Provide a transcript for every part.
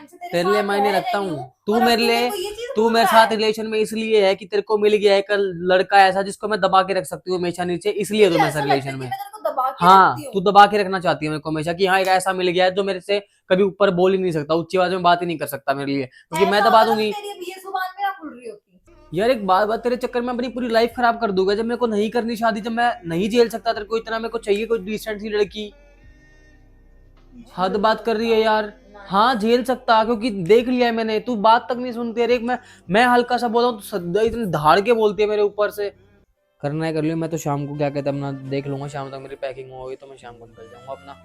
Time से तेरे तेरे लिए साथ मायने रह रखता रही हूँ। हूँ तू और अब मेरे तू लिए मेरे को ये चीज तू बोल मेरे रहा साथ है। रिलेशन में इसलिए है कि तेरे को मिल गया एक लड़का ऐसा जिसको मैं दबा के रख सकती हूँ हमेशा नीचे, इसलिए तुझे तो मैं ऐसा लगता रिलेशन है कि में। मैं तेरे को दबा के रखती हाँ, हूँ? तू दबा के रखना चाहती है मेरे को हमेशा कि हाँ एक ऐसा मिल गया है जो मेरे से कभी ऊपर बोल ही नहीं सकता, ऊंची आवाज में बात ही नहीं कर सकता मेरे लिए, क्योंकि मैं ऐसा दबा होता ना तो दूंगी। तेरी अब ये जुबान भी ना खुल रही होती। यार एक बात बात तेरे चक्कर में अपनी पूरी लाइफ खराब कर दूंगा। जब मेरे को नहीं करनी शादी, जब मैं नहीं झेल सकता तेरे को इतना, मेरे को चाहिए कोई डिसेंट सी लड़की। हद झेल बात कर रही है सकता यार। नहीं। हाँ झेल सकता, क्योंकि देख लिया है मैंने, तू बात तक नहीं सुनती। अरे मैं हल्का सा बोला हूँ तो सदा इतनी धाड़ के बोलती है मेरे ऊपर से। करना है कर लियो, मैं तो शाम को क्या कहते हैं अपना देख लूंगा, शाम तक मेरी पैकिंग होगी तो मैं शाम को निकल जाऊंगा अपना।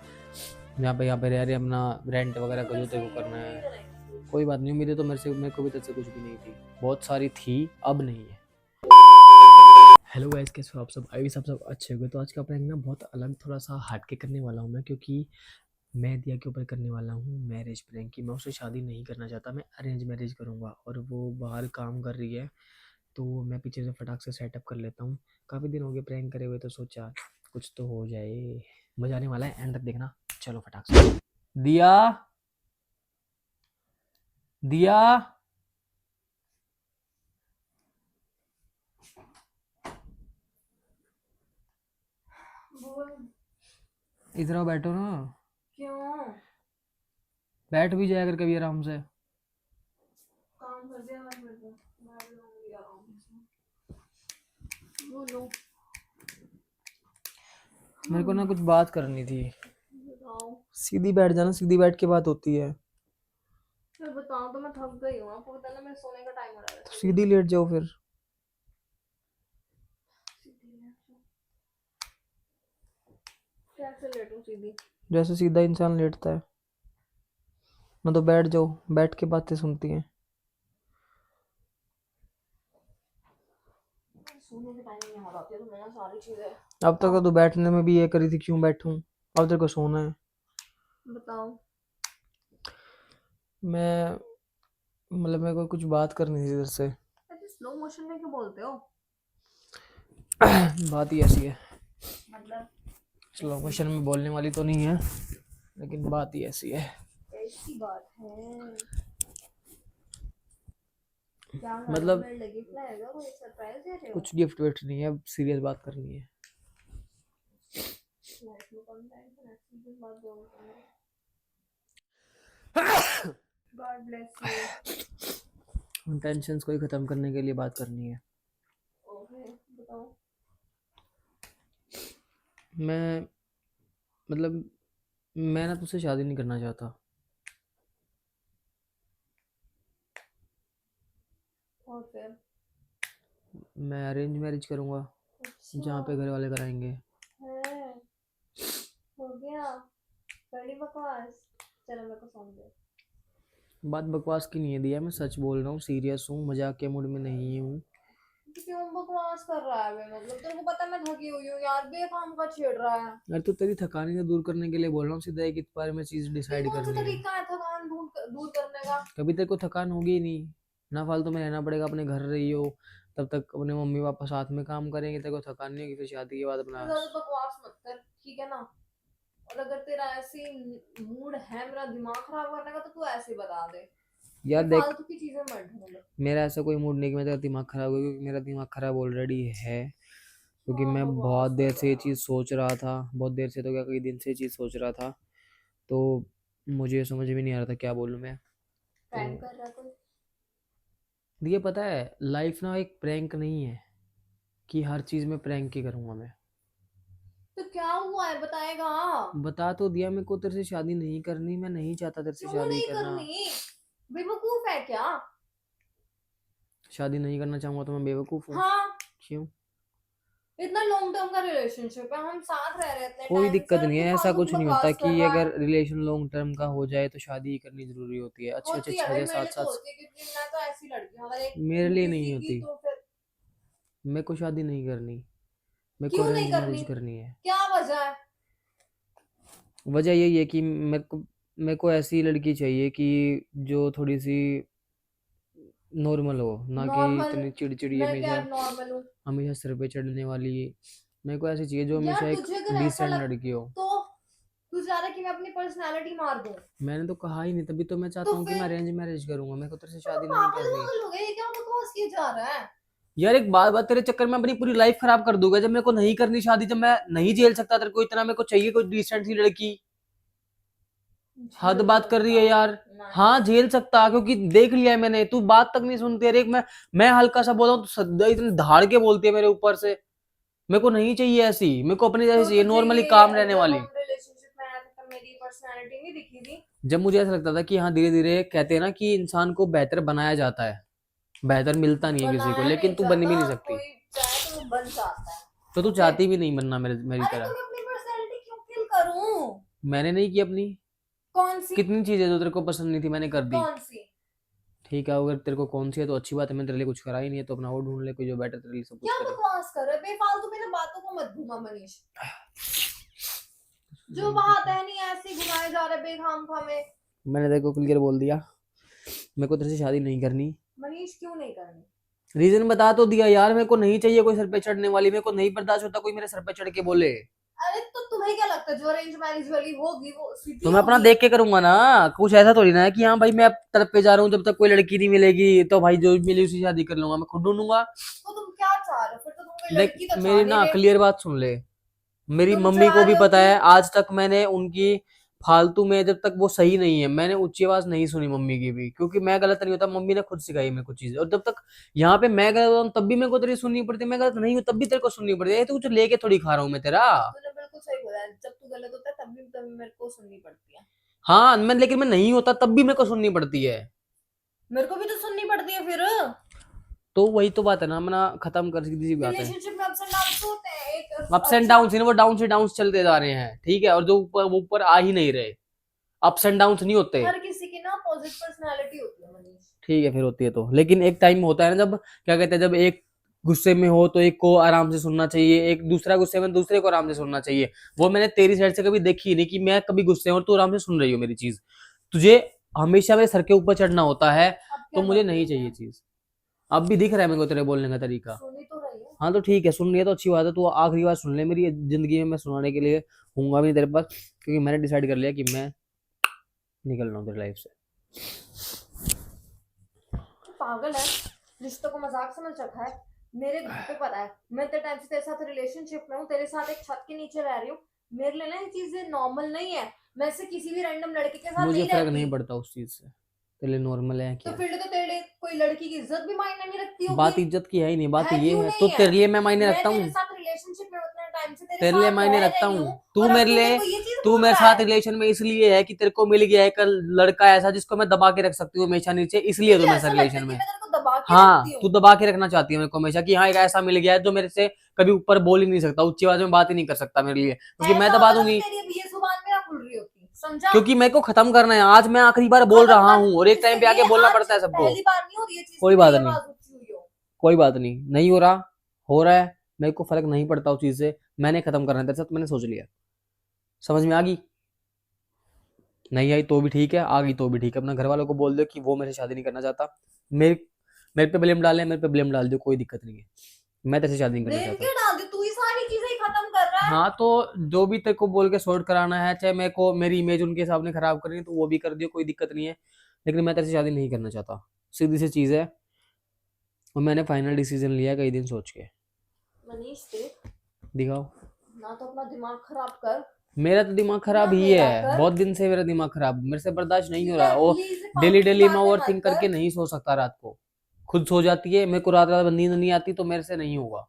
यहाँ पे रह रहे अपना रेंट वगैरह का जो तेरे को करना है। कोई बात नहीं, उम्मीदें तो मेरे को भी तेरे से कुछ भी नहीं थी, बहुत सारी थी, अब नहीं है। हेलो गाइस, कैसे हो आप सब? आई सब अच्छे हो गए। तो आज का प्रैंक ना बहुत अलग, थोड़ा सा हट के करने वाला हूँ मैं, क्योंकि मैं दिया के ऊपर करने वाला हूँ मैरिज प्रैंक की। मैं उससे शादी नहीं करना चाहता, मैं अरेंज मैरिज करूँगा, और वो बाहर काम कर रही है तो मैं पीछे से फटाक से सेटअप कर लेता हूँ। काफ़ी दिन हो गए प्रैंक करे हुए, तो सोचा कुछ तो हो जाए। मजा आने वाला है, एंड तक देखना। चलो फटाक से। दिया, दिया, बोल। इधर आओ, बैठो ना। क्यों? बैठ भी जाया कर कभी आराम से। काम कर दिया मैं फिर तो। मैं भी लूंगी आराम से। बोलो। मेरे को ना कुछ बात करनी थी। बताओ। सीधी बैठ जाना, सीधी बैठ के बात होती है। फिर बताओ, तो मैं थक गई हूँ, आपको पता है ना मेरे सोने का टाइम हो रहा है तो वैसे भी। सीधी लेट जाओ फिर। सीधी लेट जाओ। कैसे लेटूं सीधी? जैसे सीधा इंसान लेटता है ना, तो बैठ जाओ, बैठ के बातें सुनती हैं। सोने के टाइम में याद आती है तो मैं सारी चीजें। अब तक तो तू बैठने में भी ये करी थी, क्यों बैठूं? अब तेरे को सोना है। बताओ। मैं मतलब मेरे को कुछ बात करनी थी तेरे से। ऐसे स्लो मोशन में क्यों बोलते हो? बात ही ऐसी है। मतलब स्लो मोशन में बोलने वाली तो नहीं है, लेकिन बात ही ऐसी है। ऐसी बात है। क्या कर रहे हो? मतलब मेरे लिए गिफ्ट लाएगा? कोई सरप्राइज दे रहे हो? कुछ गिफ्ट विफ्ट नहीं है, अब सीरियस बात करनी है। लाइफ में कौन टेंशन है? सीरियस बात बोल रहे हो। God bless you. टेंशन को ही खत्म करने के लिए बात करनी है। ओके बताओ। मैं मतलब मैं ना तुझसे शादी नहीं करना चाहता। और फिर? मैं अरेंज मैरिज करूंगा, जहाँ पे अच्छा घर वाले कराएंगे। है। हो गया। बड़ी बकवास। चलो मेरे को फोन दे। बात बकवास की नहीं है दिया, मैं सच बोल रहा हूँ, सीरियस हूँ, मजाक के मूड में नहीं हूँ। तो क्यों बकवास कर रहा है बे? मतलब तेरे को पता है मैं थकी हुई हूँ यार, बेफाम का छेड़ रहा है। अरे तो तेरी थकानी को दूर करने के लिए बोल रहा हूँ, सीधा एक इस बारे में चीज ये डिसाइड कौन सा करनी है। तरीका है थकान दूर करने का? कभी तेरे को थकान होगी ही नहीं ना, फालतू में रहना पड़ेगा, अपने घर रही हो तब तक, अपने मम्मी पापा साथ में काम करेंगे, तेरे को थकान नहीं होगी, फिर शादी के बाद तो अपना। ज्यादा बकवास मत कर, ठीक है ना? और अगर तेरा ऐसी मूड है मेरा दिमाग खराब करने का तो तू ऐसे ही बता दे। यार ये देख, फालतू की चीजें मत ढूंढ। मेरा ऐसा कोई मूड नहीं कि मेरा दिमाग खराब हो, क्योंकि मेरा दिमाग खराब ऑलरेडी है। क्योंकि हाँ मैं बहुत बकवास देर कर से रहा ये है। चीज़ सोच रहा था, बहुत देर से तो क्या कई दिन से ये चीज़ सोच रहा था, तो मुझे समझ में नहीं आ रहा था क्या बोलूँ मैं। तो प्रैंक कर रहा है कोई? ये पता है, लाइफ ना एक प्रैंक नहीं है कि हर चीज़ में प्रैंक ही करूँगा मैं। तो क्या हुआ है बताएगा? बता तो दिया, मेरे को तेरे से शादी नहीं करनी, मैं नहीं चाहता तेरे से क्यों शादी नहीं करना। करनी? बेवकूफ है क्या? शादी नहीं करना चाहूँगा तो मैं बेवकूफ़ हूँ? हाँ। क्यों? इतना लॉन्ग टर्म का रिलेशनशिप है, हम साथ रह रहे इतने कोई टाइम से दिक्कत और नहीं तू है, ऐसा फालतू की कुछ नहीं होता बकवास कर कि रहा है। अगर रिलेशन लॉन्ग टर्म का हो जाए तो शादी ही करनी जरूरी होती है। अच्छे अच्छे होती है छः भाई, छः मेरे लिए सात तो सात होती है क्योंकि मैं तो ऐसी लड़की हूँ, अगर एक मेरे लिए नहीं किसी की होती। तो फिर। मेरे को शादी नहीं करनी, मेरे को क्यों नहीं अरेंज करनी? मैरिज करनी है। क्या वजह है? वजह यही है कि मेरे को ऐसी लड़की चाहिए कि जो थोड़ी सी नॉर्मल हो, ना कि नॉर्मल? इतनी चिड़चिड़ी मैं क्या हमेशा, नॉर्मल हूँ? हमेशा सिर पे चढ़ने वाली। मेरे को ऐसी चाहिए जो यार हमेशा एक तुझे अगर ऐसा डिसेंट लग लड़की हो। तो तू चाह रहा है कि मैं अपनी पर्सनालिटी मार दूं? मैंने तो कहा ही नहीं, तभी तो मैं चाहता तो हूँ कि मैं फिर अरेंज मैरिज करूंगा, मेरे को तेरे से तो शादी नहीं पागल करनी। वागल हो गया, ये क्या बकवास किए जा रहा है? यार एक बात बात, तेरे चक्कर में अपनी पूरी लाइफ खराब कर दूंगा। जब मेरे को नहीं करनी शादी, जब मैं नहीं झेल सकता तेरे को इतना, मेरे को चाहिए कोई डिसेंट सी लड़की। हद झेल बात कर रही है सकता? यार। नहीं। हाँ झेल सकता, क्योंकि देख लिया है मैंने, तू बात तक नहीं सुनती है। एक मैं हल्का सा बोला हूँ तो सदा इतने धाड़ के बोलती है मेरे ऊपर से। मेरे को नहीं चाहिए ऐसी, मेरे को अपनी जैसी तो चाहिए, तुझे नॉर्मली काम ये रहने जब वाली। हम रिलेशनशिप में आए थे तब मेरी पर्सनालिटी नहीं दिखी थी? जब मुझे ऐसा लगता था कि हाँ धीरे धीरे, कहते हैं ना कि इंसान को बेहतर बनाया जाता है, बेहतर मिलता नहीं है किसी को, बनाया लेकिन नहीं तू बन भी नहीं जाता, सकती। कोई चाहे तो वो बन जाता है। तो तू ओके। चाहती भी नहीं बनना मेरी अरे तो तरह। मैं अपनी पर्सनालिटी क्यों किल करूं? मैंने नहीं की अपनी। कौन सी? कितनी चीजें जो तेरे को पसंद नहीं थी मैंने कर दी। कौन सी? ठीक है, अगर तेरे को कौन सी है तो अच्छी बात है, मैंने तेरे लिए कुछ करा ही नहीं है, तो अपना वो ढूंढ ले कोई जो बेटर तेरे लिए सब कुछ क्या करे। बकवास कर रहे हो? बेफालतू मेरे बातों को मत घुमा मनीष। जो बात है नहीं ऐसे ही घुमाए जा रहे बेखाम खामे। मैंने तेरे को क्लियर बोल दिया, मेरे को तेरे से शादी नहीं करनी। मनीष क्यों नहीं करनी? रीजन बता तो दिया यार, मेरे को नहीं चाहिए कोई सर पे चढ़ने वाली, मेरे को नहीं बर्दाश्त होता कोई मेरे सर पे चढ़ के बोले। अरे तो तुम्हें क्या लगता है जो अरेंज मैरिज वाली होगी वो सीधी तो मैं अपना होगी? देख के करूंगा ना, कुछ ऐसा थोड़ी ना है कि हाँ भाई मैं अब तरफ पे जा रहा हूँ, जब तक कोई लड़की नहीं मिलेगी तो भाई जो मिली उसी से शादी कर लूंगा, मैं खुद ढूंढूंगा। तो तुम क्या चाह रहे हो? फिर तो तुम कोई देख लड़की तो चाह मेरी नहीं ना रहे। क्लियर बात सुन ले, मेरी तुम मम्मी चाह को भी रहे हो पता कि है, आज तक मैंने उनकी फालतू में, जब तक वो सही नहीं है मैंने ऊंची आवाज नहीं सुनी मम्मी की भी, क्योंकि मैं गलत नहीं होता, मम्मी ने खुद सिखाई मेरे कुछ चीजें, और जब तक यहाँ पे मैं गलत होता हूँ तब भी मेरे को तेरी सुननी पड़ती है, मैं गलत नहीं हूँ तब भी तेरे को सुननी पड़ती है, ये तो कुछ लेके थोड़ी खा रहा हूँ मैं तेरा। तूने बिल्कुल सही बोला है, जब तू गलत होता है तभी मेरे को सुननी पड़ती है। हाँ मैं, लेकिन मैं नहीं होता तब भी मेरे को सुननी पड़ती है। मेरे को भी तो सुननी पड़ती है फिर। तो वही तो बात है ना, अपना खत्म कर, सीधी सी बात है। रिलेशनशिप में अप्स एंड डाउन होते हैं, एक अप्स एंड अच्छा। डाउन वो डाउन से डाउन चलते जा रहे हैं, ठीक है, और जो ऊपर वो ऊपर आ ही नहीं रहे, अप्स एंड डाउन नहीं होते। हर किसी की ना अपोजिट पर्सनालिटी होती है मनीष। ठीक है फिर होती है तो, लेकिन एक टाइम होता है ना जब, क्या कहते हैं, जब एक गुस्से में हो तो एक को आराम से सुनना चाहिए, एक दूसरा गुस्से में दूसरे को आराम से सुनना चाहिए। वो मैंने तेरी साइड से कभी देखी ही नहीं कि मैं कभी गुस्से में और तू आराम से सुन रही हो मेरी चीज। तुझे हमेशा मेरे सर के ऊपर चढ़ना होता है, अब तो क्या मुझे कर रही नहीं हूँ चाहिए मैं? चीज। अब भी दिख रहा है मेरे को तेरे बोलने का तरीका। सुनी तो रही है। हाँ तो ठीक है, सुन रही है तो अच्छी बात है, तू आखिरी बार सुन ले मेरी, जिंदगी में मैं सुनाने के लिए हूंगा भी नहीं तेरे पास, क्योंकि मैंने डिसाइड कर लिया कि मैं निकल रहा हूँ तेरी लाइफ से। तू पागल है? रिश्तों को मजाक समझ रखा है? मेरे घर पे पता है मैं इतने टाइम से तेरे साथ रिलेशनशिप में हूँ, तेरे साथ एक छत के नीचे रह रही हूँ। मेरे लिए ना ये चीजें नॉर्मल नहीं है। मैं से किसी भी रैंडम लड़के के साथ मुझे नहीं फर्क रहती। नहीं पड़ता उस चीज से, तेरे लिए नॉर्मल है तो क्या। फिर तो तेरे लिए कोई लड़की की इज्जत भी मायने नहीं रखती होगी। बात इज्जत की है ही नहीं, बात है ये क्यों है तो नहीं है? तेरे लिए मैं मायने मैं रखता तेरे हूँ, साथ रिलेशनशिप में उतने टाइम से तेरे तेरे लिए साथ मायने रह रखता रही हूँ। हूँ तू और अब मेरे तू मेरे लिए, को ये चीज तू बोल मेरे रहा साथ है? रिलेशन में इसलिए है कि तेरे को मिल गया है एक लड़का ऐसा जिसको मैं दबा के रख सकती हूँ हमेशा नीचे, इसलिए तुझे तू मेरे साथ ऐसा लगता रिलेशन है कि में। मैं तेरे को दबा के रखती हाँ हूँ? तू दबा के रखना चाहती है मेरे को हमेशा, कि हाँ एक ऐसा मिल गया है जो मेरे से कभी ऊपर बोल ही नहीं सकता, ऊंची आवाज में बात ही नहीं कर सकता मेरे लिए, क्योंकि मैं ऐसा दबा होता तो दूंगी। तेरी अब ये जुबान में ना खुल रही होती, समझा? क्योंकि मेरे को खत्म करना है, आज मैं आखिरी बार बोल खत्म रहा कर। हूँ, और एक टाइम पे आके ये बोलना आज पड़ता है सबको। पहली बार नहीं हो रही है चीज कोई कि बात मेरी नहीं, आवाज ऊंची हुई हो। कोई बात नहीं, नहीं हो रहा है, मेरे को फर्क नहीं पड़ता उस चीज से, मैंने खत्म करना है तेरे साथ, मैंने सोच लिया। समझ में आ गई? नहीं आई तो भी ठीक है, आ गई तो भी ठीक है, अपने घर वालों को बोल दो कि वो मेरे से शादी नहीं करना चाहता। मेरे मेरे पे ब्लेम डाले, मेरे पे ब्लेम डाल दो, कोई दिक्कत नहीं है, मैं तेरे से शादी नहीं करना ब्लेम चाहता। क्यों डाल दी? तू ही सारी चीजें ही खत्म कर रहा है। हाँ तो जो भी तेरे को बोल के सॉर्ट कराना है, चाहे मेरे को मेरी इमेज उनके सामने खराब करनी है तो वो भी कर दियो, कोई दिक्कत नहीं है, लेकिन मैं तेरे से शादी नहीं करना चाहता, सीधी सी चीज है। और मैंने फाइनल डिसीजन लिया कई दिन सोच के। मनीष देख, दिखाओ। ना तो अपना दिमाग खराब कर, मेरा तो दिमाग खराब ना ही मेरा है, कर। बहुत दिन से मेरा दिमाग खराब, मेरे से बर्दाश्त नहीं हो ठीक रहा। है, वो प्लीज डेली फालतू की डेली मैं बातें ओवर मत थिंक करके कर। नहीं सो सकता रात को, खुद सो जाती है, मेरे को रात रात नींद नहीं आती, तो मेरे से नहीं होगा।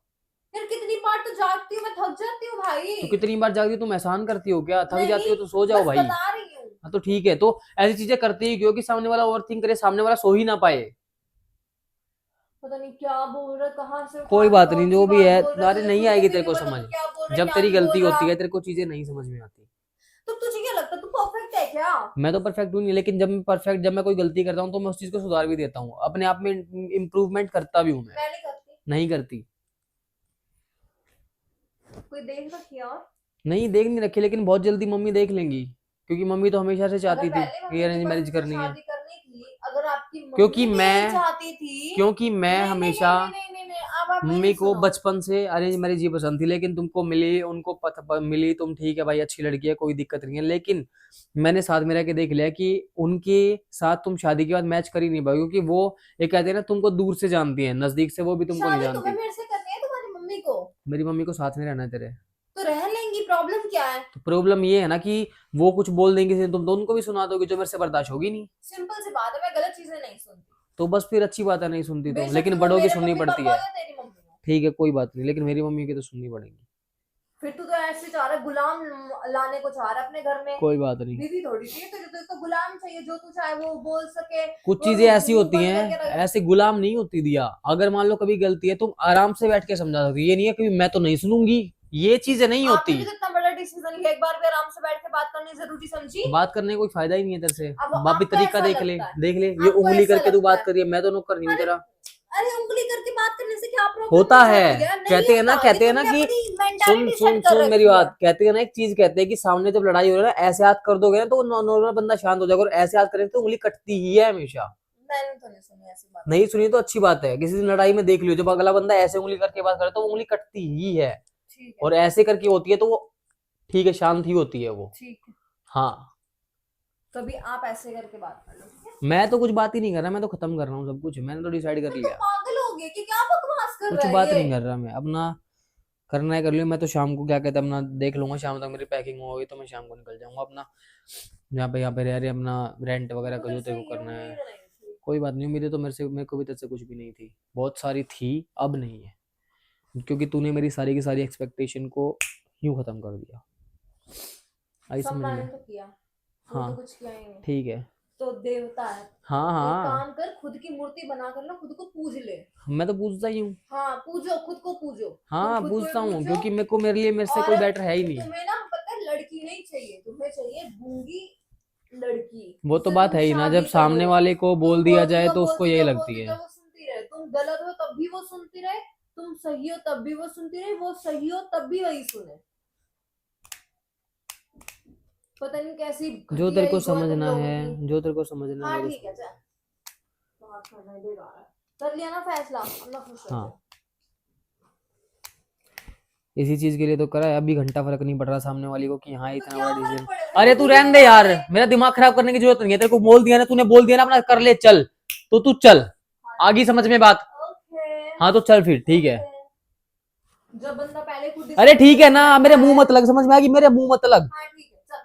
फिर कितनी बार तो जागती हूँ, मैं थक जाती हूँ भाई। तो कितनी बार जागती हो तुम, एहसान करती हो क्या, थक जाती नहीं, हो तो सो जाओ बस भाई। बता रही हूँ। हाँ तो ठीक है, तो ऐसी चीजें करती ही क्यों कि सामने वाला ओवर थिंक करे, सामने वाला सो ही ना पाए। पता नहीं क्या बोल रहा है, कहाँ से उठा कोई के बात नहीं, कौन सी जो भी बात है, बोल रहा है, अरे तुझे नहीं खुद को आएगी भी तेरे नहीं को पता समझ। तू क्या बोल रहा है, जब क्या तेरी नहीं गलती बोल होती रहा। है तेरे को चीजें नहीं समझ में आती। तो तुझे क्या लगता है तू परफेक्ट है क्या? मैं तो परफेक्ट हूँ नहीं, लेकिन जब मैं कोई गलती करता हूँ तो मैं उस चीज को सुधार भी देता हूँ, अपने आप में इम्प्रूवमेंट करता भी हूँ मैं। मैं नहीं करती। नहीं करती। कोई देख रखी है और? नहीं देख नहीं रखी, लेकिन बहुत जल्दी मम्मी देख लेंगी, क्योंकि मम्मी तो हमेशा से अगर चाहती थी पहले कि मम्मी की अरेंज मैरिज पसंद से करनी है। शादी करनी थी, अगर आपकी क्योंकि मम्मी भी यही मैं चाहती थी। क्योंकि मैं नहीं नहीं नहीं हमेशा, नहीं नहीं नहीं नहीं, अब मम्मी को बचपन से अरेंज मैरिज ही पसंद थी, लेकिन तुमको मिली, उनको मिली तुम, ठीक है भाई, अच्छी लड़की है, कोई दिक्कत नहीं है, लेकिन मैंने साथ में रह के देख लिया कि उनके साथ तुम शादी के बाद मैच कर ही नहीं पाओगे, क्योंकि वो ये कहते हैं ना, तुमको दूर से जानती है, नजदीक से वो भी तुमको नहीं शादी तुम्हें जानती। मेरे से करनी है तुम्हारी मम्मी को, मेरी मम्मी को साथ में रहना है तेरे। तो रह लेंगी, प्रॉब्लम क्या है? तो प्रॉब्लम ये है ना कि वो कुछ बोल देंगे, तुम तो उनको भी सुना दोगे, जो मेरे से बर्दाश्त होगी नहीं। सिंपल सी बात है, मैं गलत चीजें नहीं सुनती। तो बस फिर अच्छी बात है, नहीं सुनती तो, बेशक लेकिन तुम बड़ों की मेरे सुननी मम्मी पड़ती पापा है। हो या तेरी मम्मी हो, ठीक है कोई बात नहीं, लेकिन मेरी मम्मी की तो सुननी पड़ेगी। फिर तू तो ऐसे चाह रहा है, गुलाम लाने को चाह रहा है अपने घर में। कोई बात नहीं, दीदी थोड़ी चाहिए तुझे, तो गुलाम चाहिए, जो तू चाहे वो बोल सके। कुछ वो चीजें ऐसी मुंह होती बंद हैं, करके रख। ऐसे गुलाम नहीं होती दिया। अगर मान लो कभी गलती है, तुम आराम से बैठ के समझा सकती हो, ये नहीं है कि मैं तो नहीं सुनूंगी, ये चीजें नहीं आपने होती। भी तो इतना बड़ा डिसीजन लिया, एक बार भी आराम से बैठ के बात करनी जरूरी समझी? बात करने का कोई फायदा ही नहीं है तेरे से। अब बापी आपको तरीका ऐसा देख ले, लगता है, देख ले, ये आपको उंगली ऐसा करके तू लगता बात है। करी है, मैं तो कर नहीं हूँ अरे तेरा। अरे उंगली करके बात करने से क्या प्रॉब्लम होता है, कहते हैं ना, कहते हैं ना कि सुन मेंटालिटी सुन सेट कर सुन मेरी रखी है। बात, कहते हैं ना, एक चीज कहते हैं कि सामने जब लड़ाई हो रही है ना, ऐसे हाथ कर दोगे ना, तो नॉर्मल बंदा शांत हो जाएगा, और ऐसे हाथ करेंगे तो उंगली कटती ही है हमेशा। मैंने तो नहीं सुनी ऐसी बात। नहीं सुनी तो अच्छी बात है, किसी दिन लड़ाई में देख लियो, जब अगला बंदा ऐसे उंगली करके बात करे तो वो उंगली कटती ही है, ठीक है, और ऐसे करके होती है तो वो ठीक है, शांत ही होती है वो। ठीक है, हाँ, तो अभी आप ऐसे करके बात कर लो, ठीक है? मैं तो कुछ बात ही नहीं कर रहा, मैं तो खत्म कर रहा हूँ सब कुछ, मैंने तो डिसाइड कर तो लिया। पागल हो गए कि क्या बकवास कर कुछ रहा है बात ये? नहीं कर रहा मैं, अपना करना है कर लियो, मैं तो शाम को क्या कहते हैं अपना देख लूंगा, शाम तक मेरी पैकिंग हो गई तो मैं शाम को निकल जाऊंगा अपना, यहाँ पे रह रहे अपना रेंट वगैरह का जो तेरे को करना है। कोई बात नहीं, मेरे तो मेरे को भी तेरे से कुछ भी नहीं थी, बहुत सारी थी, अब नहीं है, क्योंकि तूने मेरी सारी की सारी एक्सपेक्टेशन को यूं खत्म कर दिया। आई सब समझ मैंने में? तो किया, तू हाँ तो कुछ किया ही नहीं। ठीक है। तो देवता है, हाँ एक हाँ, काम कर, खुद की मूर्ति बना कर ना खुद को पूज ले। मैं तो पूछता ही हूँ। हाँ पूजो, खुद को पूजो। हाँ तुम खुद को पूछता ही हूँ, पूजो। क्योंकि मेरे से कोई और बेटर है ही नहीं। तुम्हें ना पता है, लड़की नहीं चाहिए, तुम्हें चाहिए गूंगी लड़की, वो तो जिससे बात तुम है ही ना, जब शादी सामने करो। वाले को बोल तुम दिया बोलती जाए जाओ, तो उसको बोलती यही जाओ, लगती बोलती है। जाओ, वो सुनती रहे। तुम गलत हो तब भी वो सुनती रहे, तुम सही हो तब भी वो सुनती रहे, वो सही हो तब भी वही सुने। पता नहीं कैसी जो घटिया तेरे को ईगो है तुम समझना लोगों है, की। जो तेरे को समझना है हाँ मेरे ठीक है, को। चल बात करना ही बेकार है। कर लिया ना फैसला, अब ना खुश हो हाँ। जाओ। इसी चीज के लिए तो करा है, अभी घंटा फर्क नहीं पड़ रहा सामने वाली को कि हाँ तो इतना क्या बड़ा फर्क डिसीजन। पड़ेगा? अरे तू रहने दे यार, मेरा दिमाग खराब करने की जरूरत नहीं है, तेरे को बोल दिया ना, तूने बोल दिया ना अपना कर ले चल, तो तू चल, आगे समझ में बात। ओके, हाँ तो चल फिर, ठीक है। जब बंदा पहले खुद अरे decide ठीक है करके ना, बैठा मेरे मुंह है। मत लग, समझ में आ गई, मेरे मुंह मत लग। हाँ ठीक है, चल।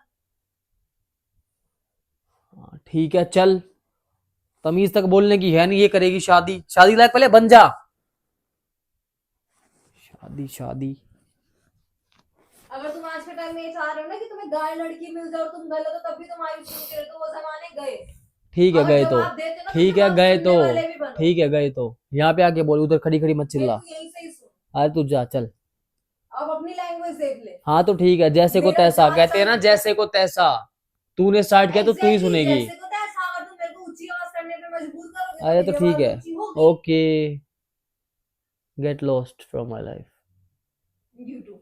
हाँ, ठीक है चल, तमीज तक बोलने की है नहीं, ये करेगी शादी, शादी लायक पहले बन जा। शादी शादी, अगर तुम आज के टाइम में ये चाह रहे हो ना कि तुम्हें गाय लड़की मिल जाए और तुम गलत हो तब भी तुम आयुष सुनते हो, तो वो जमाने गए। ठीक है अगर गए तो, जवाब देते ना, ठीक है जवाब गए सुनने तो, वाले भी बनो। ठीक है गए तो, यहाँ पे आके बोल, उधर खड़ी खड़ी मत ये चिल्ला। तू यहीं से ही सुन, अरे तू जा चल। अब अपनी लैंग्वेज देख ले। हाँ तो ठीक है, जैसे को मेरा तैसा, जहाँ कहते हैं ना, तक- जैसे को तैसा, तूने स्टार्ट किया तो तू ही Exactly, सुनेगी। जैसे को तैसा, अगर तुम मेरे को ऊंची आवाज करने पे मजबूर करोगे अरे तो तो मेरी ठीक है, आवाज ऊंची होगी। Okay, get lost from my life. You too.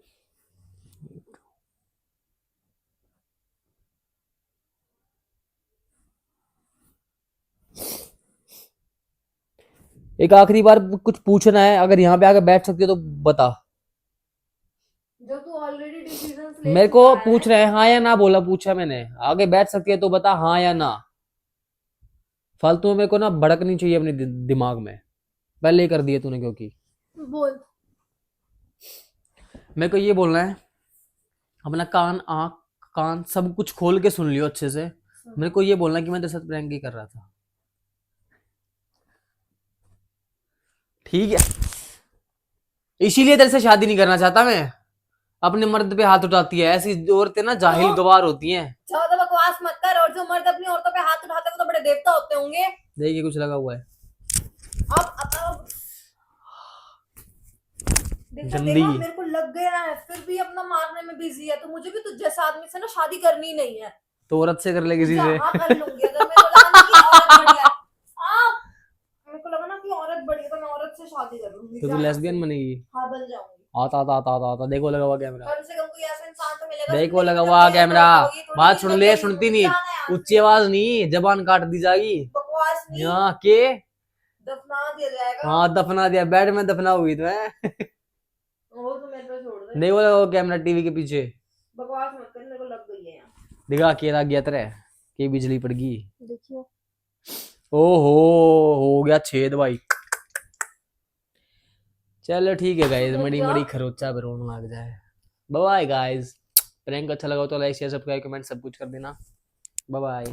एक आखिरी बार कुछ पूछना है, अगर यहाँ पे आके बैठ सकती हो तो बता। जब तू ऑलरेडी डिसीजंस ले मेरे को चुका है, पूछ रहे हैं, हाँ या ना बोला, पूछा मैंने, आगे बैठ सकती है तो बता हाँ या ना। फालतू में मेरे को ना भड़कनी चाहिए अपने दिमाग में, पहले ही कर दिए तूने, क्योंकि बोल। मेरे को ये बोलना है, अपना कान आंख कान सब कुछ खोल के सुन लियो अच्छे से। मेरे को ये बोलना है कि मैं तेरे साथ प्रैंक ही कर रहा था, ठीक है? इसीलिए तेरे से शादी नहीं करना चाहता मैं। अपने मर्द पे हाथ उठाती है, ऐसी औरतें ना जाहिल गवार होती हैं। ज्यादा बकवास मत कर, और जो मर्द अपनी औरतों पे हाथ उठाते हैं वो तो बड़े देवता होते होंगे। देखिए कुछ लगा हुआ है, अब देखा गंदी। देखा, मेरे को लग गया है, फिर भी अपना मारने में बिजी है। तो मुझे भी तुझ जैसे आदमी से ना शादी करनी नहीं है। तो औरत से कर ले किसी से। हाँ कर लूंगी, अगर मेरे को लगा ना कि औरत बढ़िया है। मेरे को लगा ना कि औरत बढ़िया, तो मैं औरत से शादी कर लूंगी। तो तू लेस्बियन बनेगी? हाँ बन जाऊंगी। आता आता आता आता आता, देखो लगा हुआ कैमरा, कम से कम कोई ऐसा इंसान तो मिलेगा देखो जिंदगी लगा में हुआ जब कैमरा। होगी, थोड़ी बात सी सुन तो ले, तेरी सुनती मुझे नहीं, जाना है यहाँ ऊंची से। आवाज नहीं, जबान काट दी जाएगी। बकवास नहीं, यहाँ के दफना दिया जाएगा। हाँ दफना दिया, बेड में दफना हुई तो है। वो तो मेरे पे छोड़ दे, नहीं बोला वो कैमरा टीवी के पीछे बकवास मत कर, मेरे को लग गई है यहाँ। दिखा, अकेला गया तेरे की बिजली पड़ गई। देखियो ओहो, हो गया छेद भाई। चलो ठीक है गाइस, मड़ी मड़ी खरोचा पे रोने लग जाए। बाय गाइस, प्रैंक अच्छा लगा तो लाइक शेयर सब्सक्राइब कमेंट सब कुछ कर देना। Bye bye.